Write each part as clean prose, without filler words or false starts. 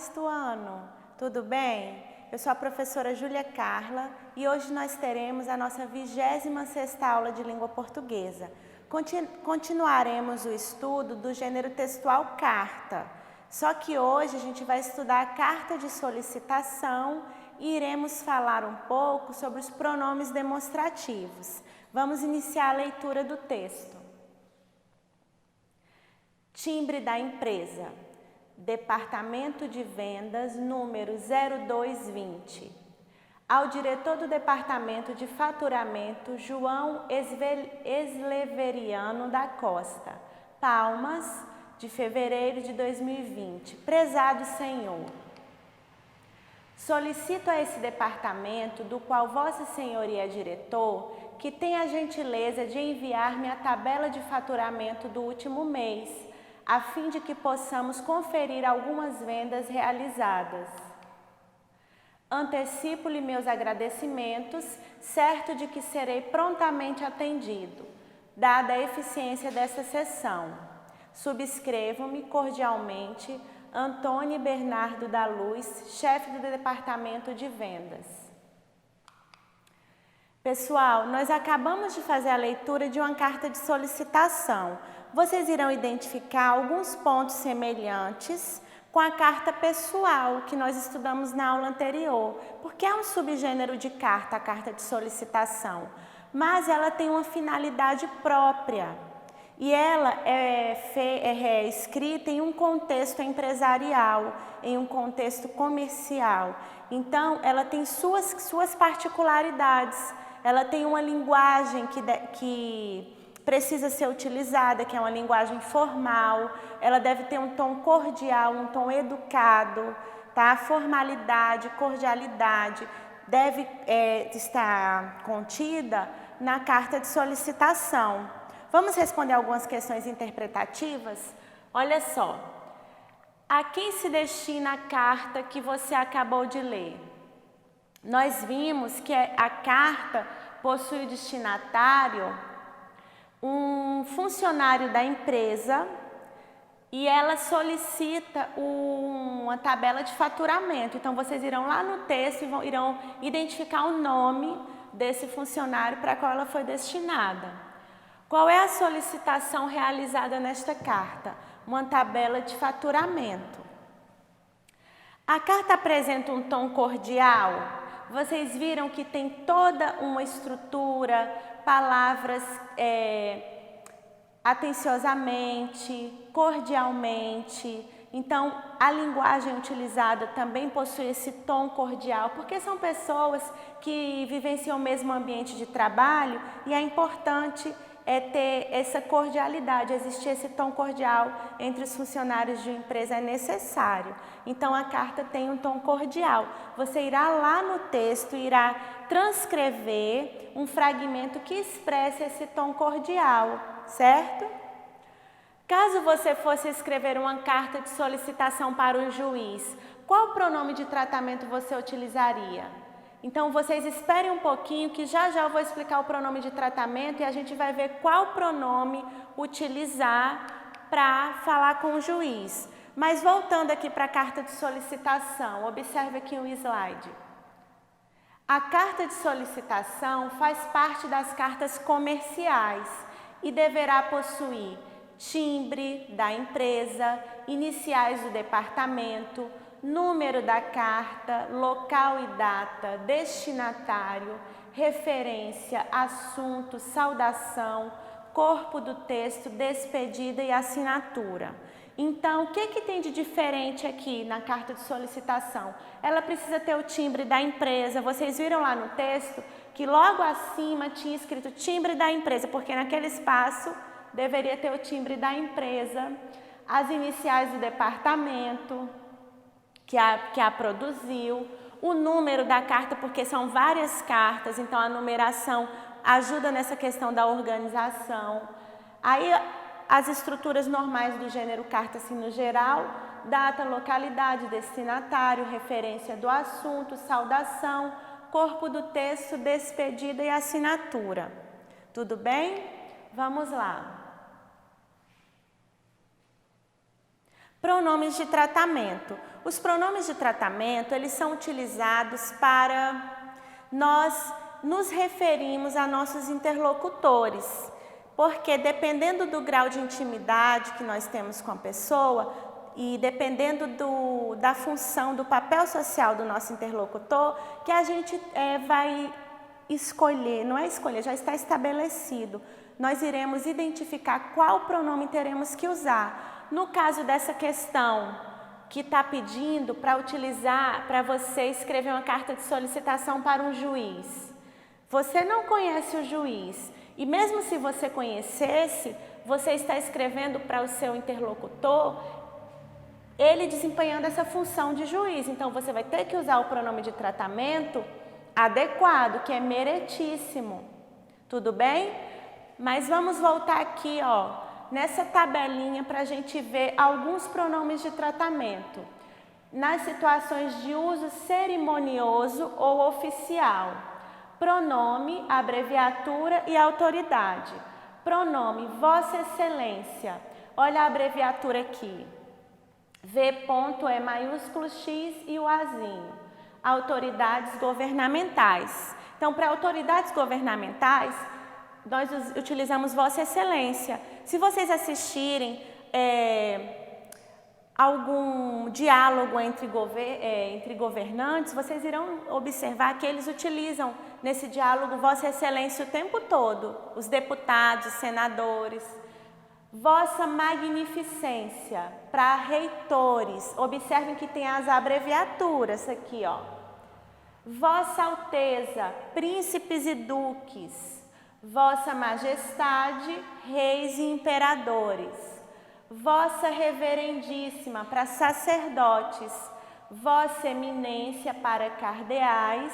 sexto ano, tudo bem? Eu sou a professora Júlia Carla e hoje nós teremos a nossa 26ª aula de língua portuguesa. Continuaremos o estudo do gênero textual carta, só que hoje a gente vai estudar a carta de solicitação e iremos falar um pouco sobre os pronomes demonstrativos. Vamos iniciar a leitura do texto. Timbre da empresa. Departamento de Vendas, número 0220. Ao diretor do Departamento de Faturamento, João Esleveriano da Costa. Palmas, de fevereiro de 2020. Prezado Senhor, solicito a esse departamento, do qual Vossa Senhoria é diretor, que tenha a gentileza de enviar-me a tabela de faturamento do último mês, a fim de que possamos conferir algumas vendas realizadas. Antecipo-lhe meus agradecimentos, certo de que serei prontamente atendido, dada a eficiência dessa sessão. Subscrevo-me cordialmente, Antônio Bernardo da Luz, chefe do Departamento de Vendas. Pessoal, nós acabamos de fazer a leitura de uma carta de solicitação. Vocês irão identificar alguns pontos semelhantes com a carta pessoal que nós estudamos na aula anterior, porque é um subgênero de carta, a carta de solicitação, mas ela tem uma finalidade própria e ela é escrita em um contexto empresarial, em um contexto comercial. Então, ela tem suas particularidades, ela tem uma linguagem que precisa ser utilizada, que é uma linguagem formal, ela deve ter um tom cordial, um tom educado, tá? Formalidade, cordialidade deve estar contida na carta de solicitação. Vamos responder algumas questões interpretativas? Olha só, a quem se destina a carta que você acabou de ler? Nós vimos que a carta possui destinatário um funcionário da empresa e ela solicita uma tabela de faturamento. Então, vocês irão lá no texto e irão identificar o nome desse funcionário para qual ela foi destinada. Qual é a solicitação realizada nesta carta? Uma tabela de faturamento. A carta apresenta um tom cordial. Vocês viram que tem toda uma estrutura, palavras atenciosamente, cordialmente. Então, a linguagem utilizada também possui esse tom cordial, porque são pessoas que vivenciam o mesmo ambiente de trabalho e é importante ter essa cordialidade, existir esse tom cordial entre os funcionários de uma empresa é necessário. Então, a carta tem um tom cordial. Você irá lá no texto, irá transcrever um fragmento que expresse esse tom cordial, certo? Caso você fosse escrever uma carta de solicitação para um juiz, qual pronome de tratamento você utilizaria? Então, vocês esperem um pouquinho que já eu vou explicar o pronome de tratamento e a gente vai ver qual pronome utilizar para falar com o juiz. Mas voltando aqui para a carta de solicitação, observe aqui um slide. A carta de solicitação faz parte das cartas comerciais e deverá possuir timbre da empresa, iniciais do departamento, número da carta, local e data, destinatário, referência, assunto, saudação, corpo do texto, despedida e assinatura. Então, o que tem de diferente aqui na carta de solicitação? Ela precisa ter o timbre da empresa. Vocês viram lá no texto que logo acima tinha escrito timbre da empresa, porque naquele espaço deveria ter o timbre da empresa, as iniciais do departamento que a produziu, o número da carta, porque são várias cartas, então a numeração ajuda nessa questão da organização. Aí as estruturas normais do gênero carta, assim, no geral, data, localidade, destinatário, referência do assunto, saudação, corpo do texto, despedida e assinatura. Tudo bem? Vamos lá. Pronomes de tratamento. Os pronomes de tratamento, eles são utilizados para nós nos referirmos a nossos interlocutores, porque dependendo do grau de intimidade que nós temos com a pessoa e dependendo da função, do papel social do nosso interlocutor, que a gente vai escolher, não é escolher, já está estabelecido. Nós iremos identificar qual pronome teremos que usar. No caso dessa questão que está pedindo para utilizar, para você escrever uma carta de solicitação para um juiz. Você não conhece o juiz e mesmo se você conhecesse, você está escrevendo para o seu interlocutor, ele desempenhando essa função de juiz. Então, você vai ter que usar o pronome de tratamento adequado, que é meretíssimo. Tudo bem? Mas vamos voltar aqui, ó, nessa tabelinha para a gente ver alguns pronomes de tratamento. Nas situações de uso cerimonioso ou oficial. Pronome, abreviatura e autoridade. Pronome, Vossa Excelência. Olha a abreviatura aqui. V ponto é maiúsculo X e o Azinho. Autoridades governamentais. Então, para autoridades governamentais, nós utilizamos Vossa Excelência. Se vocês assistirem algum diálogo entre governantes, vocês irão observar que eles utilizam nesse diálogo Vossa Excelência o tempo todo. Os deputados, senadores. Vossa Magnificência, para reitores. Observem que tem as abreviaturas aqui, ó. Vossa Alteza, príncipes e duques. Vossa Majestade, reis e imperadores. Vossa Reverendíssima, para sacerdotes. Vossa Eminência, para cardeais.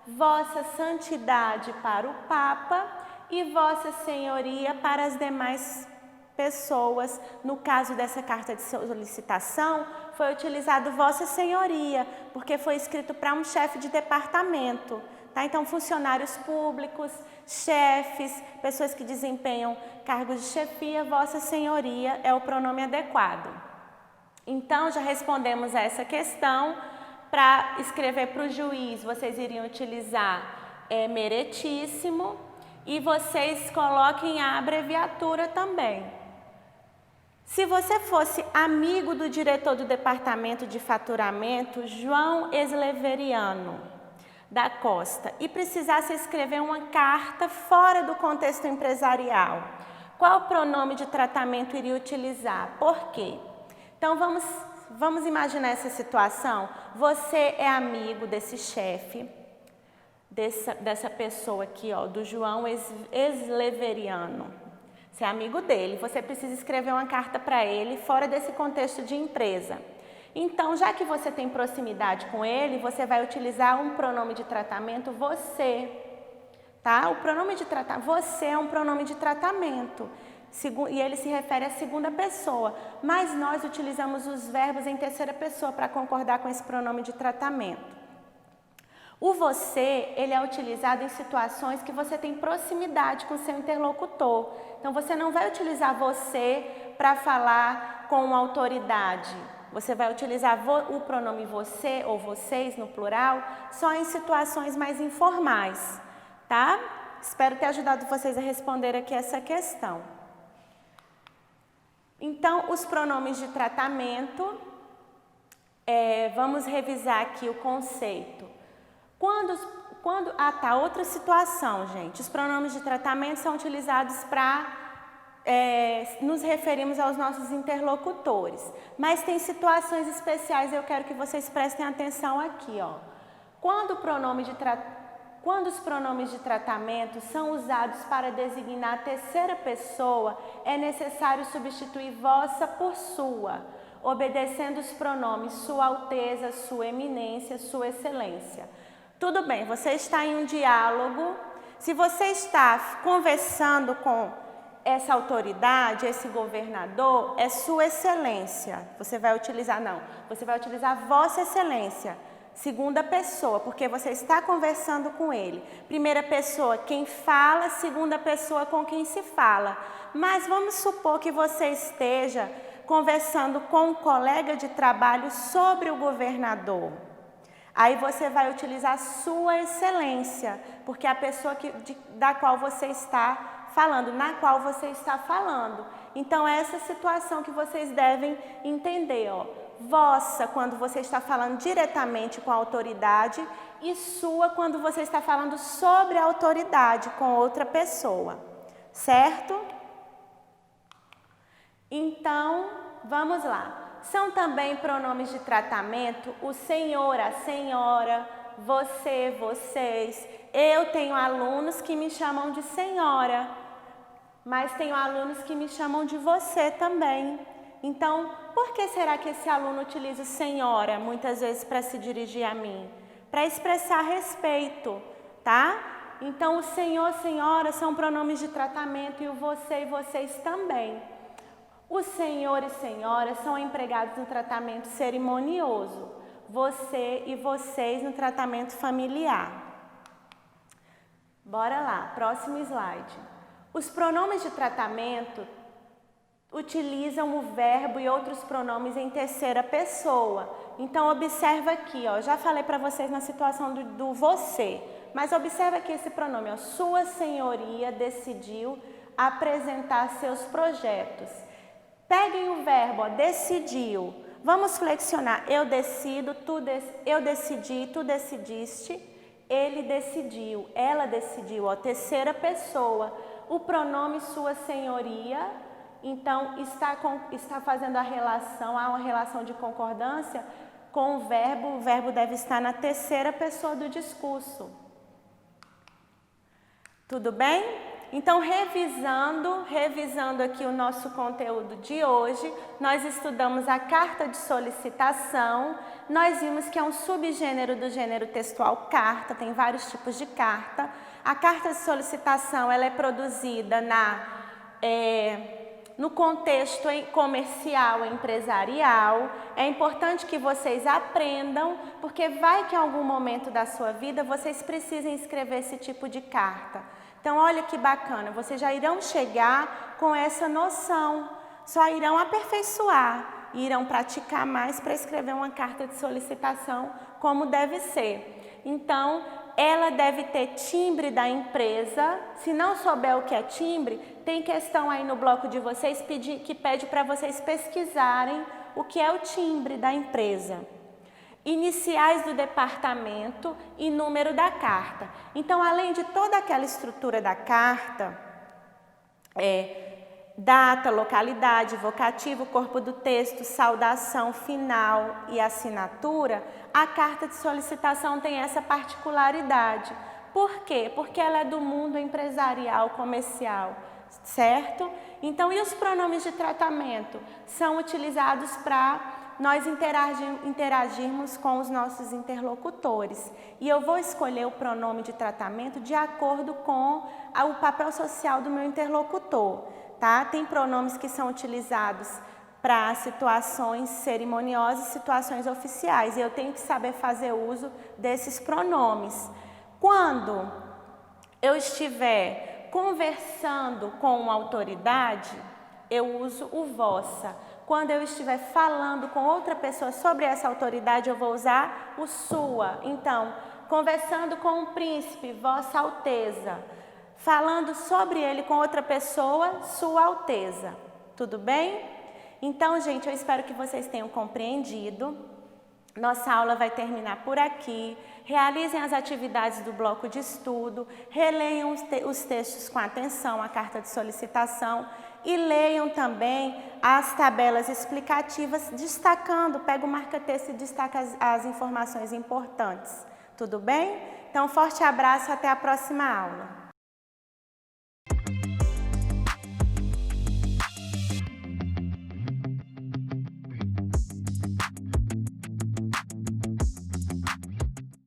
Vossa Santidade, para o Papa. E Vossa Senhoria, para as demais pessoas. No caso dessa carta de solicitação, foi utilizado Vossa Senhoria, porque foi escrito para um chefe de departamento. Tá? Então, funcionários públicos, chefes, pessoas que desempenham cargos de chefia, Vossa Senhoria é o pronome adequado. Então, já respondemos a essa questão. Para escrever para o juiz, vocês iriam utilizar meretíssimo e vocês coloquem a abreviatura também. Se você fosse amigo do diretor do departamento de faturamento, João Esleveriano da Costa, e precisasse escrever uma carta fora do contexto empresarial, qual pronome de tratamento iria utilizar? Por quê? Então, vamos imaginar essa situação. Você é amigo desse chefe, dessa pessoa aqui, ó, do João Esleveriano. Você é amigo dele, você precisa escrever uma carta para ele fora desse contexto de empresa. Então, já que você tem proximidade com ele, você vai utilizar um pronome de tratamento você, tá? O pronome de tratamento, você é um pronome de tratamento, e ele se refere à segunda pessoa, mas nós utilizamos os verbos em terceira pessoa para concordar com esse pronome de tratamento. O você, ele é utilizado em situações que você tem proximidade com o seu interlocutor. Então, você não vai utilizar você para falar com autoridade. Você vai utilizar o pronome você ou vocês no plural só em situações mais informais, tá? Espero ter ajudado vocês a responder aqui essa questão. Então, os pronomes de tratamento, vamos revisar aqui o conceito. Outra situação, gente. Os pronomes de tratamento são utilizados para nos referirmos aos nossos interlocutores. Mas tem situações especiais, eu quero que vocês prestem atenção aqui, ó. Quando os pronomes de tratamento são usados para designar a terceira pessoa, é necessário substituir vossa por sua, obedecendo os pronomes Sua Alteza, Sua Eminência, Sua Excelência. Tudo bem, você está em um diálogo, se você está conversando com essa autoridade, esse governador, é Sua Excelência. Você vai utilizar Vossa Excelência, segunda pessoa, porque você está conversando com ele. Primeira pessoa, quem fala, segunda pessoa, com quem se fala. Mas vamos supor que você esteja conversando com um colega de trabalho sobre o governador. Aí você vai utilizar sua excelência, porque é a pessoa da qual você está falando, na qual você está falando. Então, essa situação que vocês devem entender, ó. Vossa, quando você está falando diretamente com a autoridade, e sua, quando você está falando sobre a autoridade com outra pessoa, certo? Então, vamos lá. São também pronomes de tratamento o senhor, a senhora, você, vocês. Eu tenho alunos que me chamam de senhora, mas tenho alunos que me chamam de você também. Então, por que será que esse aluno utiliza o senhora muitas vezes para se dirigir a mim? Para expressar respeito, tá? Então, o senhor, senhora são pronomes de tratamento e o você e vocês também. Os senhor e senhora são empregados no tratamento cerimonioso, você e vocês no tratamento familiar. Bora lá, próximo slide. Os pronomes de tratamento utilizam o verbo e outros pronomes em terceira pessoa. Então, observa aqui, ó, já falei para vocês na situação do você, mas observa aqui esse pronome, ó, sua senhoria decidiu apresentar seus projetos. Peguem o verbo, ó, decidiu. Vamos flexionar. Eu decido, eu decidi, tu decidiste, ele decidiu, ela decidiu, ó, terceira pessoa. O pronome sua senhoria, então está fazendo a relação, há uma relação de concordância com o verbo deve estar na terceira pessoa do discurso. Tudo bem? Então, revisando aqui o nosso conteúdo de hoje, nós estudamos a carta de solicitação. Nós vimos que é um subgênero do gênero textual carta, tem vários tipos de carta. A carta de solicitação ela é produzida no contexto comercial e empresarial. É importante que vocês aprendam, porque vai que em algum momento da sua vida vocês precisem escrever esse tipo de carta. Então, olha que bacana, vocês já irão chegar com essa noção, só irão aperfeiçoar, irão praticar mais para escrever uma carta de solicitação como deve ser. Então, ela deve ter timbre da empresa. Se não souber o que é timbre, tem questão aí no bloco de vocês que pede para vocês pesquisarem o que é o timbre da empresa. Iniciais do departamento e número da carta. Então, além de toda aquela estrutura da carta, data, localidade, vocativo, corpo do texto, saudação final e assinatura, a carta de solicitação tem essa particularidade. Por quê? Porque ela é do mundo empresarial, comercial, certo? Então, e os pronomes de tratamento? São utilizados para nós interagirmos com os nossos interlocutores. E eu vou escolher o pronome de tratamento de acordo com o papel social do meu interlocutor, tá? Tem pronomes que são utilizados para situações cerimoniosas, situações oficiais, e eu tenho que saber fazer uso desses pronomes. Quando eu estiver conversando com uma autoridade, eu uso o vossa. Quando eu estiver falando com outra pessoa sobre essa autoridade, eu vou usar o sua. Então, conversando com um príncipe, vossa alteza. Falando sobre ele com outra pessoa, sua alteza. Tudo bem? Então, gente, eu espero que vocês tenham compreendido. Nossa aula vai terminar por aqui. Realizem as atividades do bloco de estudo, releiam os textos com atenção, a carta de solicitação e leiam também as tabelas explicativas, destacando, pega o marca-texto e destaca as informações importantes. Tudo bem? Então, forte abraço, até a próxima aula.